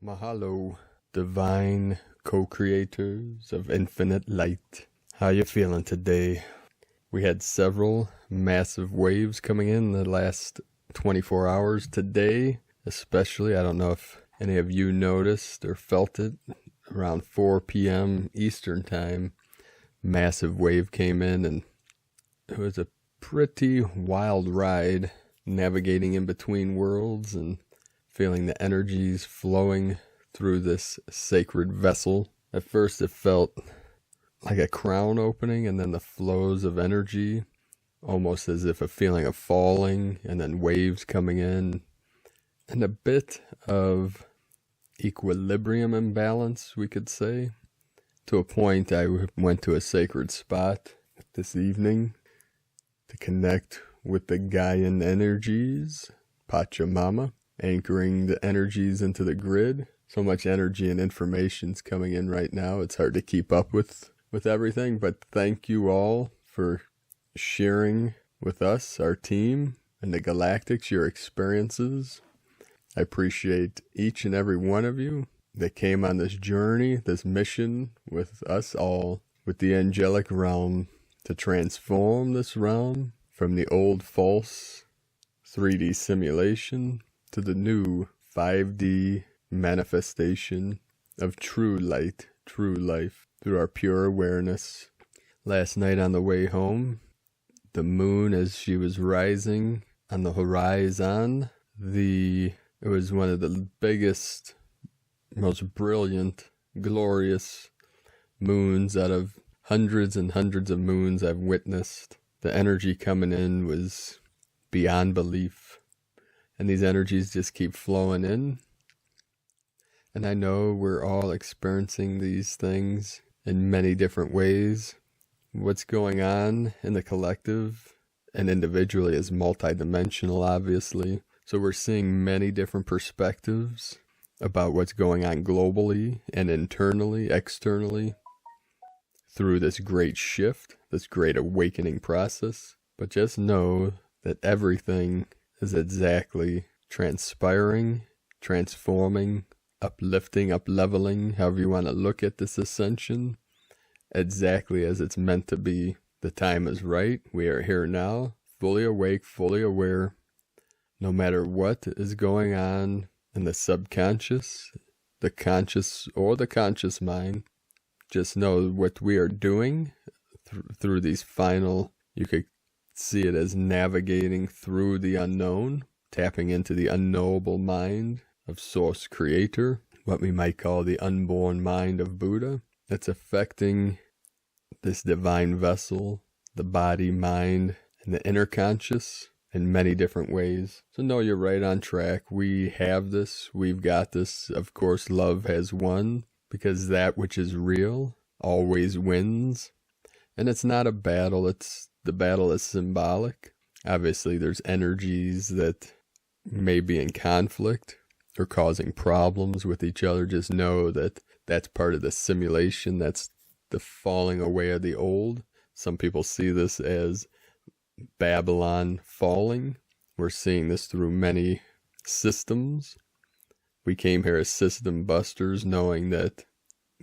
Mahalo, divine co-creators of infinite light. How you feeling today? We had several massive waves coming in the last 24 hours today, especially. I don't know if any of you noticed or felt it. Around 4 p.m. Eastern time, massive wave came in, and it was a pretty wild ride, navigating in between worlds and feeling the energies flowing through this sacred vessel. At first it felt like a crown opening, and then the flows of energy, almost as if a feeling of falling, and then waves coming in, and a bit of equilibrium imbalance, we could say. To a point, I went to a sacred spot this evening to connect with the Gaian energies, Pachamama, anchoring the energies into the grid. So much energy and information's coming in right now. It's hard to keep up with everything, but thank you all for sharing with us, our team, and the Galactics, your experiences. I appreciate each and every one of you that came on this journey, this mission with us all, with the angelic realm, to transform this realm from the old false 3D simulation to the new 5D manifestation of true light, true life, through our pure awareness. Last night on the way home, the moon, as she was rising on the horizon, it was one of the biggest, most brilliant, glorious moons out of hundreds and hundreds of moons I've witnessed. The energy coming in was beyond belief. And these energies just keep flowing in. And I know we're all experiencing these things in many different ways. What's going on in the collective and individually is multidimensional, obviously. So we're seeing many different perspectives about what's going on globally and internally, externally, through this great shift, this great awakening process. But just know that everything is exactly transpiring, transforming, uplifting, up-leveling, however you want to look at this ascension, exactly as it's meant to be. The time is right. We are here now, fully awake, fully aware. No matter what is going on in the subconscious, the conscious, or the conscious mind, just know what we are doing through these final, you could see it as navigating through the unknown, tapping into the unknowable mind of Source Creator, what we might call the unborn mind of Buddha. It's affecting this divine vessel, the body, mind, and the inner conscious in many different ways. So know you're right on track. We have this. We've got this. Of course, love has won, because that which is real always wins. And it's not a battle. The battle is symbolic. Obviously, there's energies that may be in conflict or causing problems with each other. Just know that that's part of the simulation. That's the falling away of the old. Some people see this as Babylon falling. We're seeing this through many systems. We came here as system busters, knowing that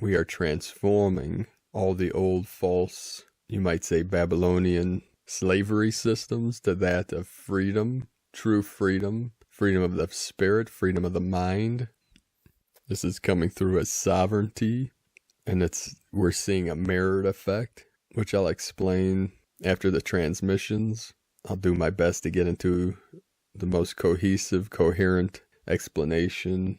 we are transforming all the old false, you might say, Babylonian slavery systems to that of freedom, true freedom, freedom of the spirit, freedom of the mind. This is coming through as sovereignty, and we're seeing a mirrored effect, which I'll explain after the transmissions. I'll do my best to get into the most cohesive, coherent explanation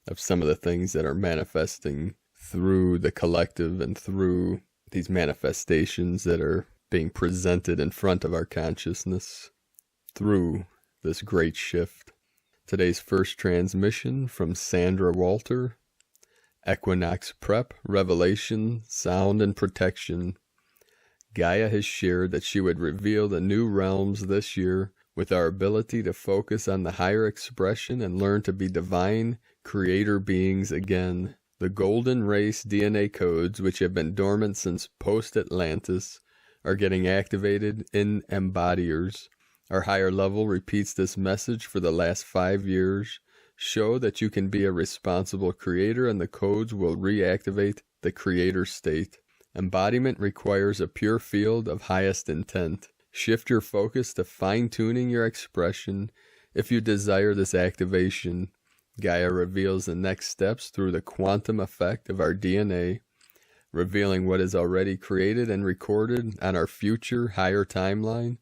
of some of the things that are manifesting through the collective and through these manifestations that are being presented in front of our consciousness through this great shift. Today's first transmission from Sandra Walter, Equinox Prep, Revelation, Sound and Protection. Gaia has shared that she would reveal the new realms this year with our ability to focus on the higher expression and learn to be divine creator beings again. The golden race DNA codes, which have been dormant since post-Atlantis, are getting activated in embodiers. Our higher level repeats this message for the last 5 years Show that you can be a responsible creator, and the codes will reactivate the creator state. Embodiment requires a pure field of highest intent. Shift your focus to fine-tuning your expression if you desire this activation. Gaia reveals the next steps through the quantum effect of our DNA, revealing what is already created and recorded on our future higher timeline.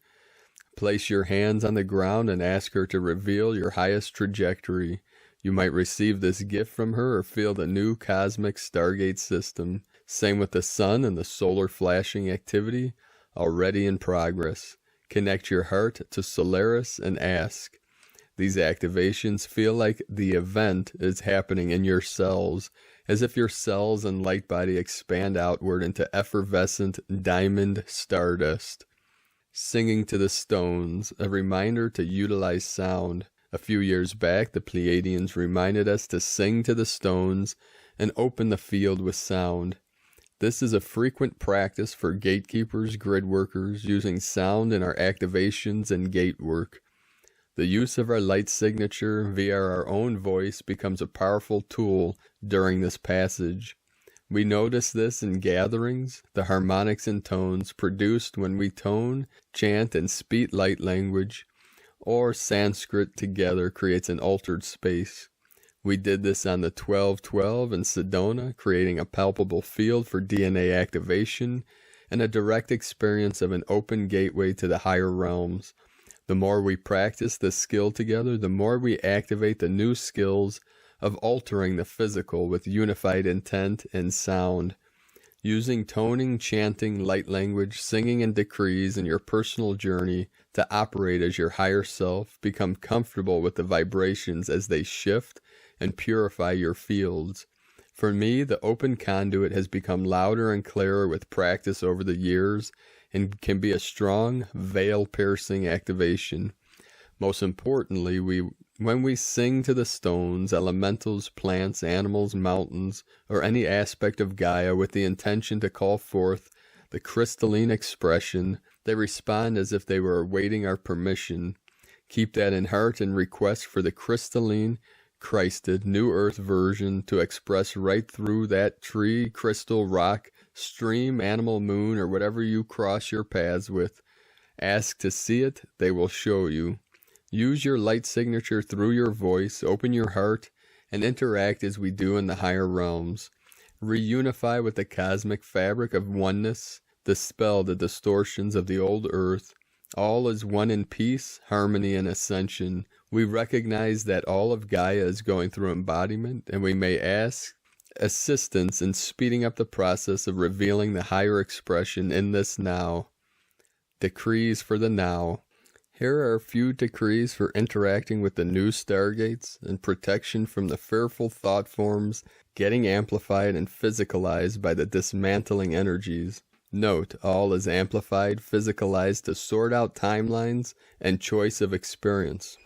Place your hands on the ground and ask her to reveal your highest trajectory. You might receive this gift from her or feel the new cosmic Stargate system. Same with the sun and the solar flashing activity already in progress. Connect your heart to Solaris and ask. These activations feel like the event is happening in your cells, as if your cells and light body expand outward into effervescent diamond stardust. Singing to the stones, a reminder to utilize sound. A few years back, the Pleiadians reminded us to sing to the stones and open the field with sound. This is a frequent practice for gatekeepers, grid workers, using sound in our activations and gate work. The use of our light signature via our own voice becomes a powerful tool during this passage. We notice this in gatherings, the harmonics and tones produced when we tone, chant, and speak light language, or Sanskrit together creates an altered space. We did this on the 1212 in Sedona, creating a palpable field for DNA activation and a direct experience of an open gateway to the higher realms. The more we practice this skill together, the more we activate the new skills of altering the physical with unified intent and sound. Using toning, chanting, light language, singing, and decrees in your personal journey to operate as your higher self, become comfortable with the vibrations as they shift and purify your fields. For me, the open conduit has become louder and clearer with practice over the years, and can be a strong, veil-piercing activation. Most importantly, when we sing to the stones, elementals, plants, animals, mountains, or any aspect of Gaia with the intention to call forth the crystalline expression, they respond as if they were awaiting our permission. Keep that in heart and request for the crystalline, Christed, New Earth version to express right through that tree, crystal, rock, stream, animal, moon, or whatever you cross your paths with. Ask to see it, they will show you. Use your light signature through your voice, open your heart, and interact as we do in the higher realms. Reunify with the cosmic fabric of oneness, dispel the distortions of the old earth. All is one in peace, harmony, and ascension. We recognize that all of Gaia is going through embodiment, and we may ask assistance in speeding up the process of revealing the higher expression in this now. Decrees for the now. Here are a few decrees for interacting with the new stargates and protection from the fearful thought forms getting amplified and physicalized by the dismantling energies. Note, all is amplified, physicalized to sort out timelines and choice of experience.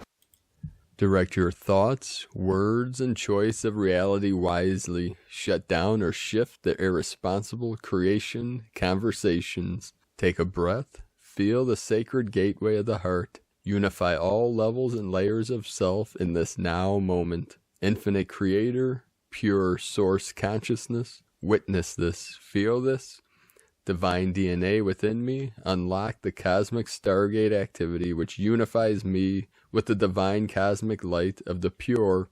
Direct your thoughts, words, and choice of reality wisely. Shut down or shift the irresponsible creation conversations. Take a breath. Feel the sacred gateway of the heart. Unify all levels and layers of self in this now moment. Infinite creator, pure source consciousness. Witness this. Feel this. Divine DNA within me. Unlock the cosmic stargate activity which unifies me with the divine cosmic light of the pure,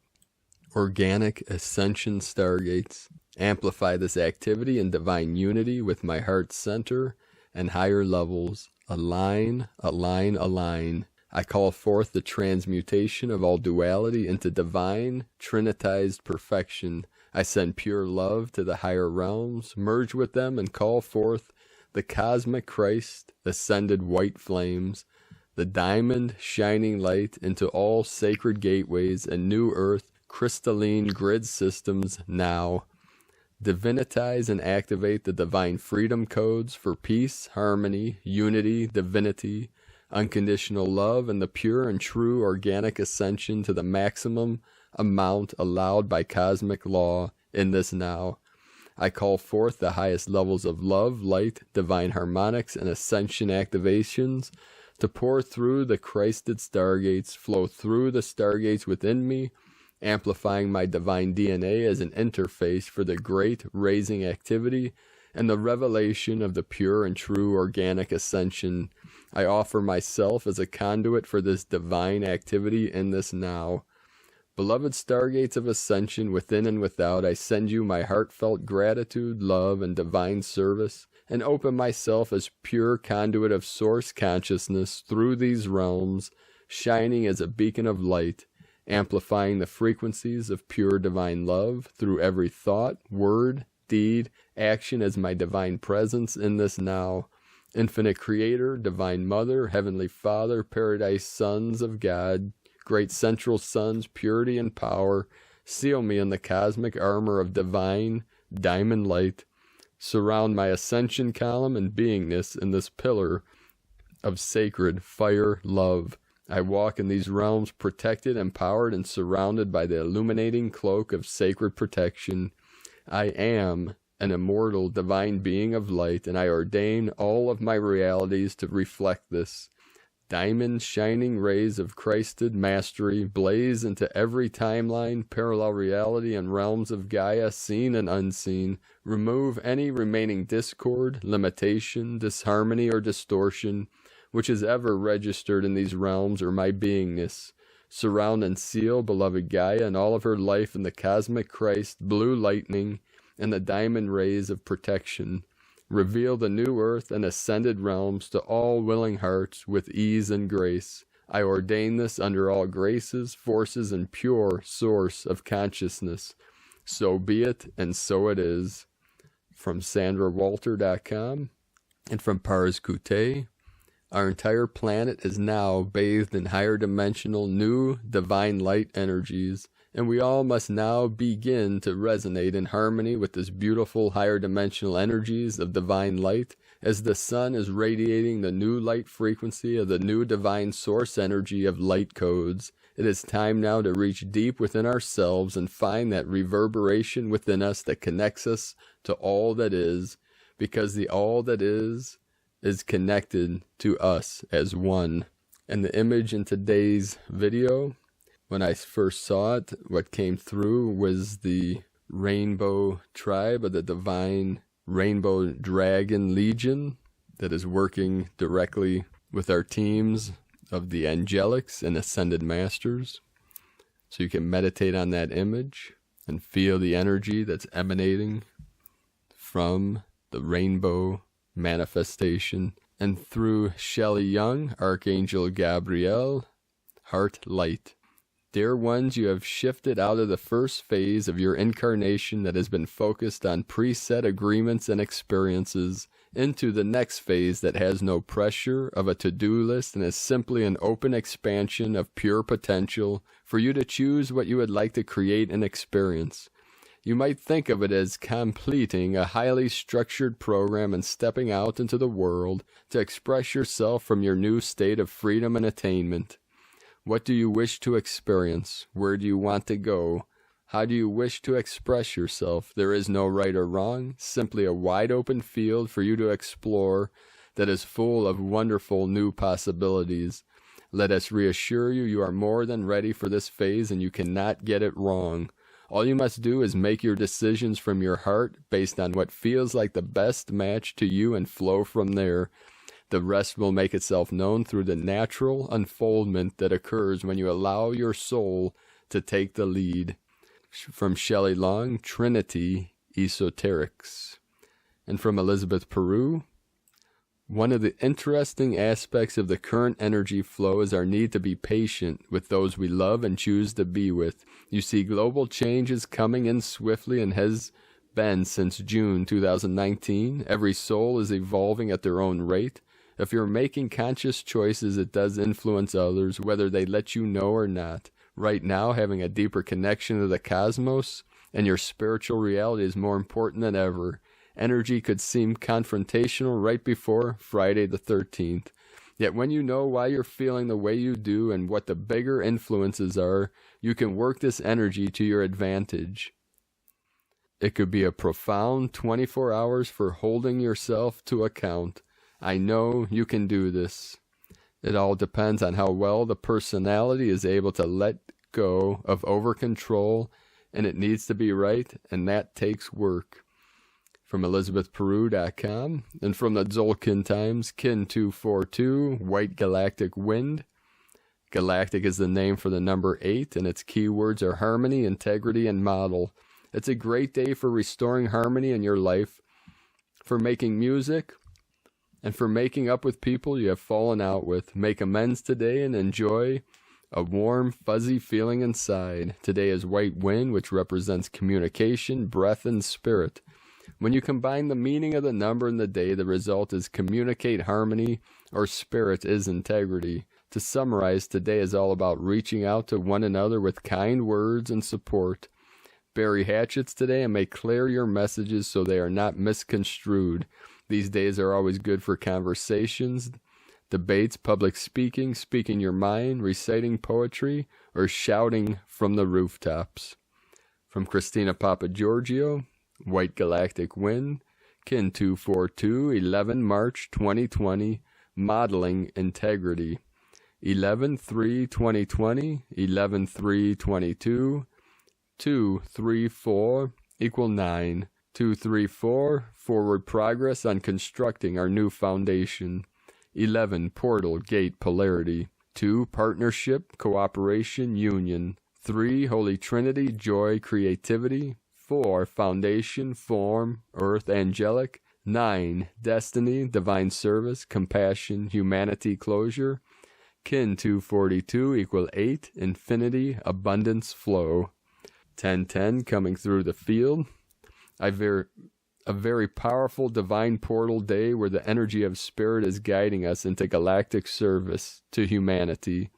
organic Ascension stargates. Amplify this activity in divine unity with my heart center and higher levels. Align, align, align. I call forth the transmutation of all duality into divine, trinitized perfection. I send pure love to the higher realms, merge with them, and call forth the cosmic Christ, ascended white flames, the diamond shining light into all sacred gateways and new earth crystalline grid systems now. Divinitize and activate the divine freedom codes for peace, harmony, unity, divinity, unconditional love, and the pure and true organic ascension to the maximum amount allowed by cosmic law in this now. I call forth the highest levels of love, light, divine harmonics, and ascension activations to pour through the Christed stargates, flow through the stargates within me, amplifying my divine DNA as an interface for the great raising activity and the revelation of the pure and true organic ascension. I offer myself as a conduit for this divine activity in this now. Beloved stargates of ascension within and without, I send you my heartfelt gratitude, love, and divine service, and open myself as pure conduit of source consciousness through these realms, shining as a beacon of light, amplifying the frequencies of pure divine love through every thought, word, deed, action as my divine presence in this now. Infinite Creator, Divine Mother, Heavenly Father, Paradise Sons of God, Great Central Suns, purity and power, seal me in the cosmic armor of divine diamond light. Surround my ascension column and beingness in this pillar of sacred fire love. I walk in these realms protected, empowered, and surrounded by the illuminating cloak of sacred protection. I am an immortal divine being of light, and I ordain all of my realities to reflect this. Diamond shining rays of Christed mastery blaze into every timeline, parallel reality, and realms of Gaia, seen and unseen. Remove any remaining discord, limitation, disharmony, or distortion which is ever registered in these realms or my beingness. Surround and seal beloved Gaia and all of her life in the cosmic Christ, blue lightning, and the diamond rays of protection. Reveal the new earth and ascended realms to all willing hearts with ease and grace. I ordain this under all graces, forces, and pure source of consciousness. So be it, and so it is. From SandraWalter.com and from Pars Kute, our entire planet is now bathed in higher dimensional new divine light energies, and we all must now begin to resonate in harmony with this beautiful higher dimensional energies of divine light as the sun is radiating the new light frequency of the new divine source energy of light codes. It is time now to reach deep within ourselves and find that reverberation within us that connects us to all that is, because the all that is connected to us as one. And the image in today's video, when I first saw it, what came through was the rainbow tribe of the divine rainbow dragon legion that is working directly with our teams of the angelics and ascended masters. So you can meditate on that image and feel the energy that's emanating from the rainbow manifestation. And through Shelley Young, Archangel Gabriel, Heart Light. Dear ones, you have shifted out of the first phase of your incarnation that has been focused on preset agreements and experiences into the next phase that has no pressure of a to-do list and is simply an open expansion of pure potential for you to choose what you would like to create and experience. You might think of it as completing a highly structured program and stepping out into the world to express yourself from your new state of freedom and attainment. What do you wish to experience? Where do you want to go? How do you wish to express yourself? There is no right or wrong, simply a wide open field for you to explore that is full of wonderful new possibilities. Let us reassure you, you are more than ready for this phase and you cannot get it wrong. All you must do is make your decisions from your heart based on what feels like the best match to you and flow from there. The rest will make itself known through the natural unfoldment that occurs when you allow your soul to take the lead. From Shelley Long, Trinity Esoterics. And from Elizabeth Peru, one of the interesting aspects of the current energy flow is our need to be patient with those we love and choose to be with. You see, global change is coming in swiftly and has been since June 2019. Every soul is evolving at their own rate. If you're making conscious choices, it does influence others, whether they let you know or not. Right now, having a deeper connection to the cosmos and your spiritual reality is more important than ever. Energy could seem confrontational right before Friday the 13th. Yet when you know why you're feeling the way you do and what the bigger influences are, you can work this energy to your advantage. It could be a profound 24 hours for holding yourself to account. I know you can do this. It all depends on how well the personality is able to let go of over-control, and it needs to be right, and that takes work. From ElizabethPeru.com, and from the Tzolk'in Times, Kin 242, White Galactic Wind. Galactic is the name for the number 8, and its keywords are harmony, integrity, and model. It's a great day for restoring harmony in your life, for making music, and for making up with people you have fallen out with. Make amends today and enjoy a warm, fuzzy feeling inside. Today is White Wind, which represents communication, breath, and spirit. When you combine the meaning of the number and the day, the result is communicate harmony, or spirit is integrity. To summarize, today is all about reaching out to one another with kind words and support. Bury hatchets today and make clear your messages so they are not misconstrued. These days are always good for conversations, debates, public speaking, speaking your mind, reciting poetry, or shouting from the rooftops. From Christina Papagiorgio, White Galactic Wind, Kin 242, 11 March 2020, Modeling Integrity. 11-3-2020, 11-3-22, 2-3-4 equal 9. 2-3-4, forward progress on constructing our new foundation. 11, portal, gate, polarity. 2, partnership, cooperation, union. 3, Holy Trinity, joy, creativity. 4, foundation, form, earth, angelic. 9, destiny, divine service, compassion, humanity, closure. Kin 242 equal 8, infinity, abundance, flow. 1010 coming through the field. A very powerful divine portal day where the energy of spirit is guiding us into galactic service to humanity.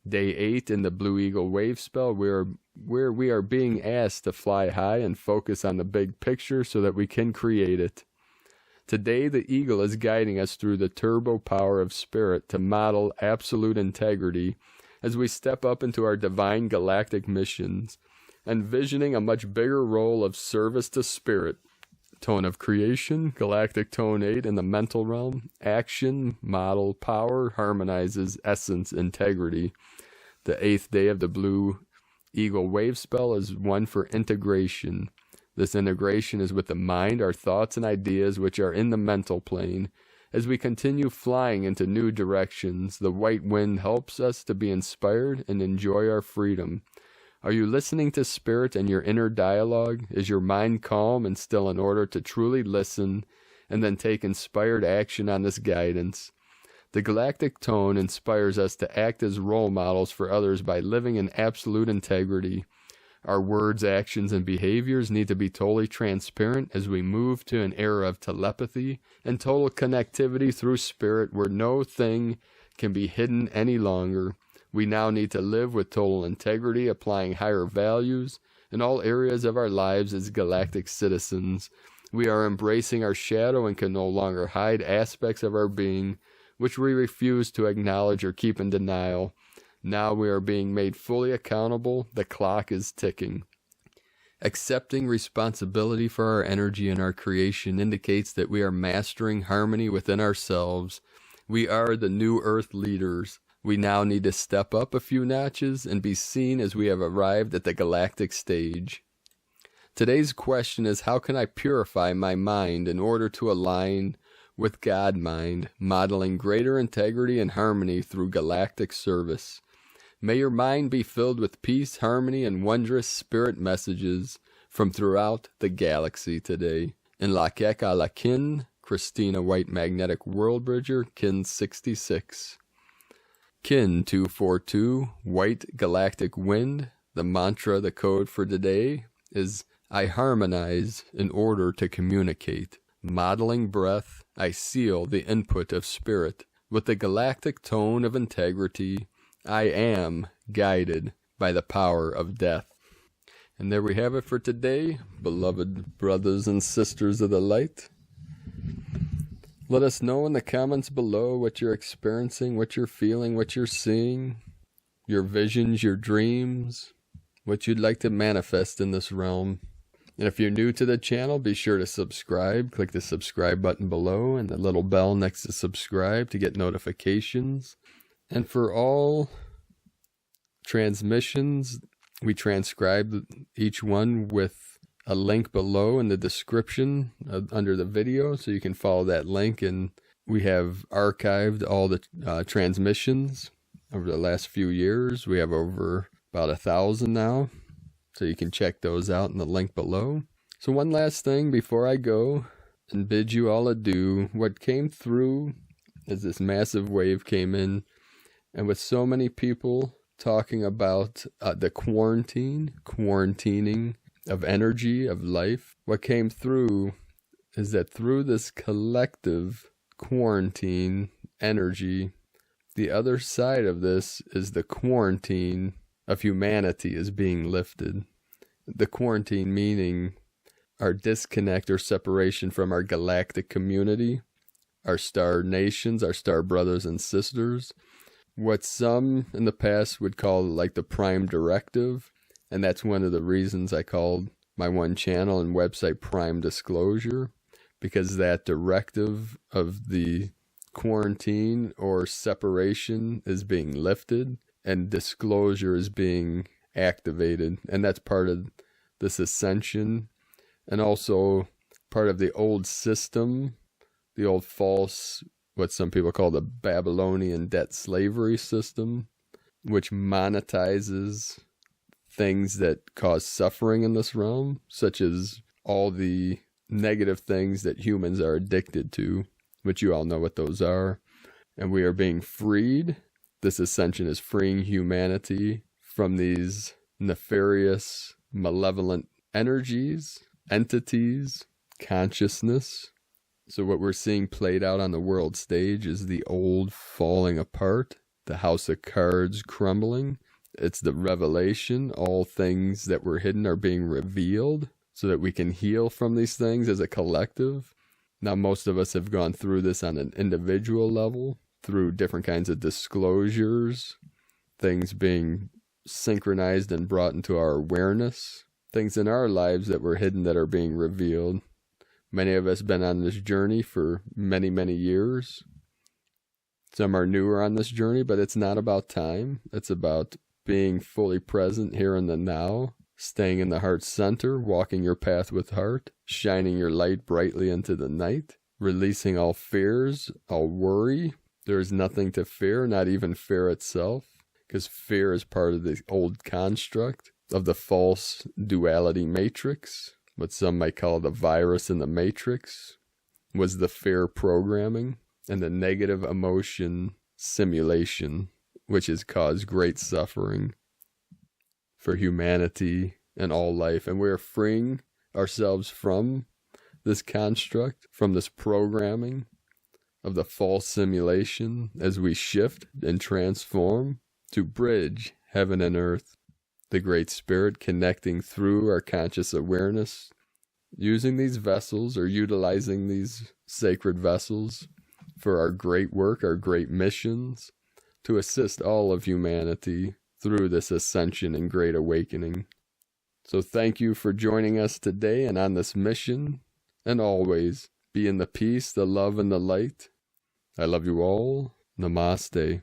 Day 8 in the Blue Eagle wave spell where we are being asked to fly high and focus on the big picture so that we can create it. Today the eagle is guiding us through the turbo power of spirit to model absolute integrity as we step up into our divine galactic missions, envisioning a much bigger role of service to spirit. Tone of creation, galactic tone 8 in the mental realm, action, model, power, harmonizes, essence, integrity. The 8th day of the Blue Eagle wave spell is one for integration. This integration is with the mind, our thoughts and ideas which are in the mental plane. As we continue flying into new directions, the white wind helps us to be inspired and enjoy our freedom. Are you listening to spirit and your inner dialogue? Is your mind calm and still in order to truly listen and then take inspired action on this guidance? The galactic tone inspires us to act as role models for others by living in absolute integrity. Our words, actions, and behaviors need to be totally transparent as we move to an era of telepathy and total connectivity through spirit where no thing can be hidden any longer. We now need to live with total integrity, applying higher values in all areas of our lives as galactic citizens. We are embracing our shadow and can no longer hide aspects of our being which we refuse to acknowledge or keep in denial. Now we are being made fully accountable. The clock is ticking. Accepting responsibility for our energy and our creation indicates that we are mastering harmony within ourselves. We are the new Earth leaders. We now need to step up a few notches and be seen as we have arrived at the galactic stage. Today's question is, how can I purify my mind in order to align with God mind, modeling greater integrity and harmony through galactic service? May your mind be filled with peace, harmony, and wondrous spirit messages from throughout the galaxy today. In La Keka La Kin, Christina White Magnetic World Bridger, Kin 66. Kin 242, White Galactic Wind. The mantra, the code for today is, I harmonize in order to communicate. Modeling breath, I seal the input of spirit with the galactic tone of integrity. I am guided by the power of death. And there we have it for today, beloved brothers and sisters of the light. Let us know in the comments below what you're experiencing, what you're feeling, what you're seeing, your visions, your dreams, what you'd like to manifest in this realm. And if you're new to the channel, be sure to subscribe. Click the subscribe button below and the little bell next to subscribe to get notifications. And for all transmissions, we transcribe each one with a link below in the description under the video, so you can follow that link. And we have archived all the transmissions over the last few years. We have over about 1,000 now, so you can check those out in the link below. So one last thing before I go and bid you all adieu. What came through is this massive wave came in, and with so many people talking about the quarantining of energy, of life, what came through is that through this collective quarantine energy, the other side of this is the quarantine of humanity is being lifted. The quarantine meaning our disconnect or separation from our galactic community, our star nations, our star brothers and sisters, what some in the past would call like the prime directive. And that's one of the reasons I called my one channel and website Prime Disclosure, because that directive of the quarantine or separation is being lifted and disclosure is being activated. And that's part of this ascension, and also part of the old system, the old false, what some people call the Babylonian debt slavery system, which monetizes things that cause suffering in this realm, such as all the negative things that humans are addicted to, which you all know what those are. And we are being freed. This ascension is freeing humanity from these nefarious, malevolent energies, entities, consciousness. So what we're seeing played out on the world stage is the old falling apart, the house of cards crumbling. It's the revelation. All things that were hidden are being revealed so that we can heal from these things as a collective. Now, most of us have gone through this on an individual level, through different kinds of disclosures, things being synchronized and brought into our awareness, things in our lives that were hidden that are being revealed. Many of us have been on this journey for many, many years. Some are newer on this journey, but it's not about time. It's about being fully present here in the now, staying in the heart center, walking your path with heart, shining your light brightly into the night, releasing all fears, all worry. There is nothing to fear, not even fear itself, because fear is part of the old construct of the false duality matrix. What some might call the virus in the matrix was the fear programming and the negative emotion simulation, which has caused great suffering for humanity and all life. And we're freeing ourselves from this construct, from this programming of the false simulation as we shift and transform to bridge heaven and earth. The Great Spirit connecting through our conscious awareness, using these vessels or utilizing these sacred vessels for our great work, our great missions, to assist all of humanity through this ascension and great awakening. So thank you for joining us today and on this mission, and always be in the peace, the love, and the light. I love you all. Namaste.